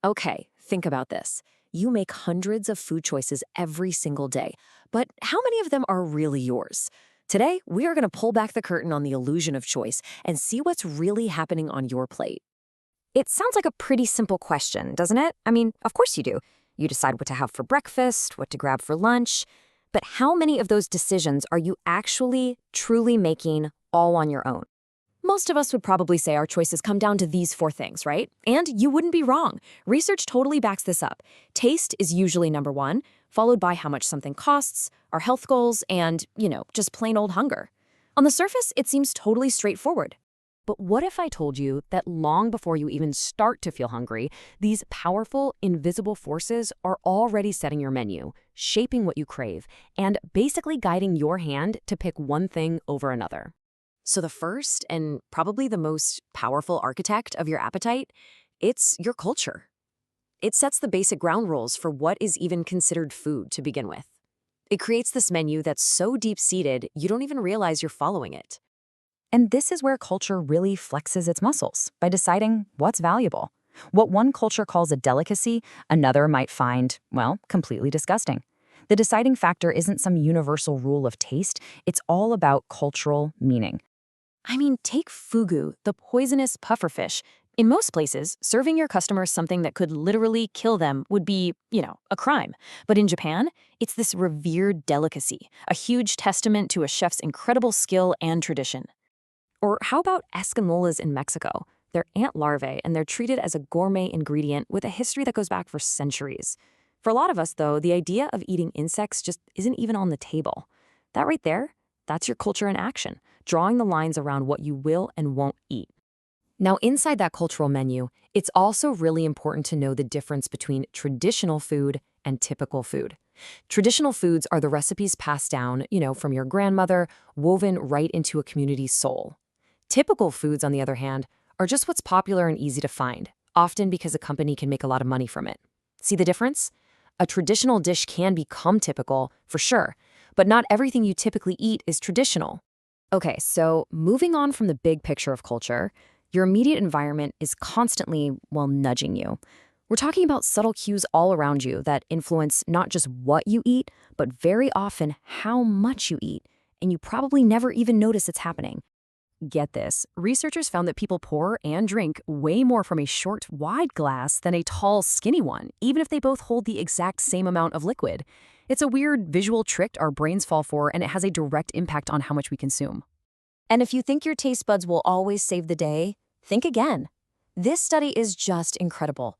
Okay, think about this. You make hundreds of food choices every single day, but how many of them are really yours? Today, we are going to pull back the curtain on the illusion of choice and see what's really happening on your plate. It sounds like a pretty simple question, doesn't it? I mean, of course you do. You decide what to have for breakfast, what to grab for lunch. But how many of those decisions are you actually, truly making all on your own? Most of us would probably say our choices come down to these four things, right? And you wouldn't be wrong. Research totally backs this up. Taste is usually number one, followed by how much something costs, our health goals, and, just plain old hunger. On the surface, it seems totally straightforward. But what if I told you that long before you even start to feel hungry, these powerful, invisible forces are already setting your menu, shaping what you crave, and basically guiding your hand to pick one thing over another? So the first and probably the most powerful architect of your appetite, it's your culture. It sets the basic ground rules for what is even considered food to begin with. It creates this menu that's so deep-seated, you don't even realize you're following it. And this is where culture really flexes its muscles by deciding what's valuable. What one culture calls a delicacy, another might find, well, completely disgusting. The deciding factor isn't some universal rule of taste, it's all about cultural meaning. I mean, take fugu, the poisonous pufferfish. In most places, serving your customers something that could literally kill them would be, a crime. But in Japan, it's this revered delicacy, a huge testament to a chef's incredible skill and tradition. Or how about escamolas in Mexico? They're ant larvae, and they're treated as a gourmet ingredient with a history that goes back for centuries. For a lot of us, though, the idea of eating insects just isn't even on the table. That right there, that's your culture in action, drawing the lines around what you will and won't eat. Now, inside that cultural menu, it's also really important to know the difference between traditional food and typical food. Traditional foods are the recipes passed down, from your grandmother, woven right into a community's soul. Typical foods, on the other hand, are just what's popular and easy to find, often because a company can make a lot of money from it. See the difference? A traditional dish can become typical, for sure, but not everything you typically eat is traditional. Okay, so moving on from the big picture of culture, your immediate environment is constantly, nudging you. We're talking about subtle cues all around you that influence not just what you eat, but very often how much you eat, and you probably never even notice it's happening. Get this, researchers found that people pour and drink way more from a short, wide glass than a tall, skinny one, even if they both hold the exact same amount of liquid. It's a weird visual trick our brains fall for, and it has a direct impact on how much we consume. And if you think your taste buds will always save the day, think again. This study is just incredible.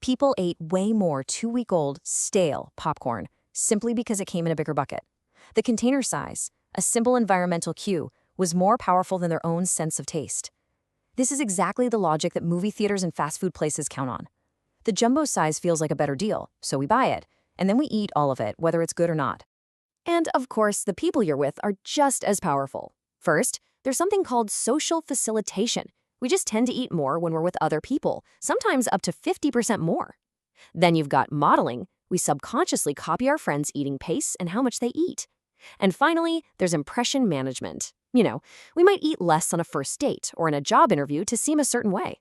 People ate way more 2-week-old, stale popcorn simply because it came in a bigger bucket. The container size, a simple environmental cue, was more powerful than their own sense of taste. This is exactly the logic that movie theaters and fast food places count on. The jumbo size feels like a better deal, so we buy it, and then we eat all of it, whether it's good or not. And of course, the people you're with are just as powerful. First, there's something called social facilitation. We just tend to eat more when we're with other people, sometimes up to 50% more. Then you've got modeling. We subconsciously copy our friends' eating pace and how much they eat. And finally, there's impression management. We might eat less on a first date or in a job interview to seem a certain way.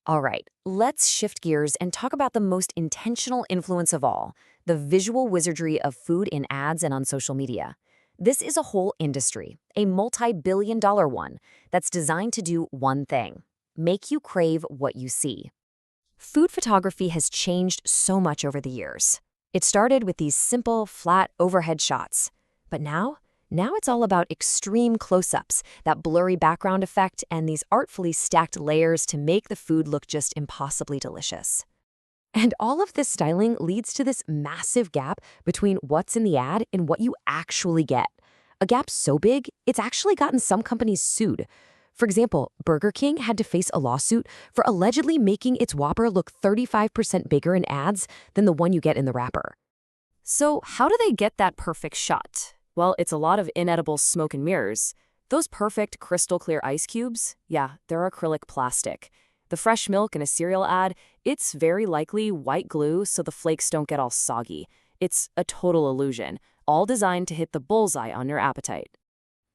All right, let's shift gears and talk about the most intentional influence of all, the visual wizardry of food in ads and on social media. This is a whole industry, a multi-billion-dollar one, that's designed to do one thing: make you crave what you see. Food photography has changed so much over the years. It started with these simple, flat overhead shots. But now it's all about extreme close-ups, that blurry background effect, and these artfully stacked layers to make the food look just impossibly delicious. And all of this styling leads to this massive gap between what's in the ad and what you actually get. A gap so big, it's actually gotten some companies sued. For example, Burger King had to face a lawsuit for allegedly making its Whopper look 35% bigger in ads than the one you get in the wrapper. So how do they get that perfect shot? Well, it's a lot of inedible smoke and mirrors. Those perfect crystal clear ice cubes, yeah, they're acrylic plastic. The fresh milk in a cereal ad, it's very likely white glue so the flakes don't get all soggy. It's a total illusion, all designed to hit the bullseye on your appetite.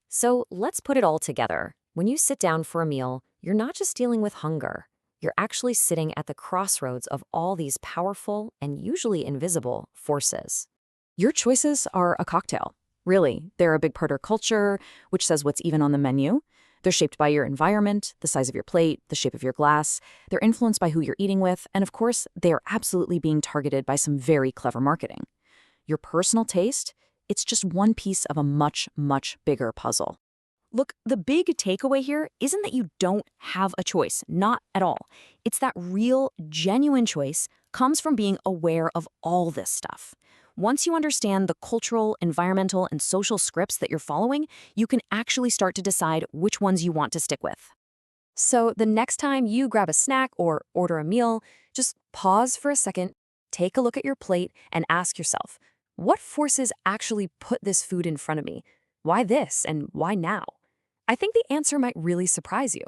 So let's put it all together. When you sit down for a meal, you're not just dealing with hunger. you're actually sitting at the crossroads of all these powerful and usually invisible forces. Your choices are a cocktail. Really, they're a big part of culture, which says what's even on the menu. They're shaped by your environment, the size of your plate, the shape of your glass. They're influenced by who you're eating with, and of course, they are absolutely being targeted by some very clever marketing. Your personal taste, it's just one piece of a much, much bigger puzzle. Look, the big takeaway here isn't that you don't have a choice, not at all. It's that real, genuine choice comes from being aware of all this stuff. Once you understand the cultural, environmental, and social scripts that you're following, you can actually start to decide which ones you want to stick with. So the next time you grab a snack or order a meal, just pause for a second, take a look at your plate, and ask yourself, what forces actually put this food in front of me? Why this and why now? I think the answer might really surprise you.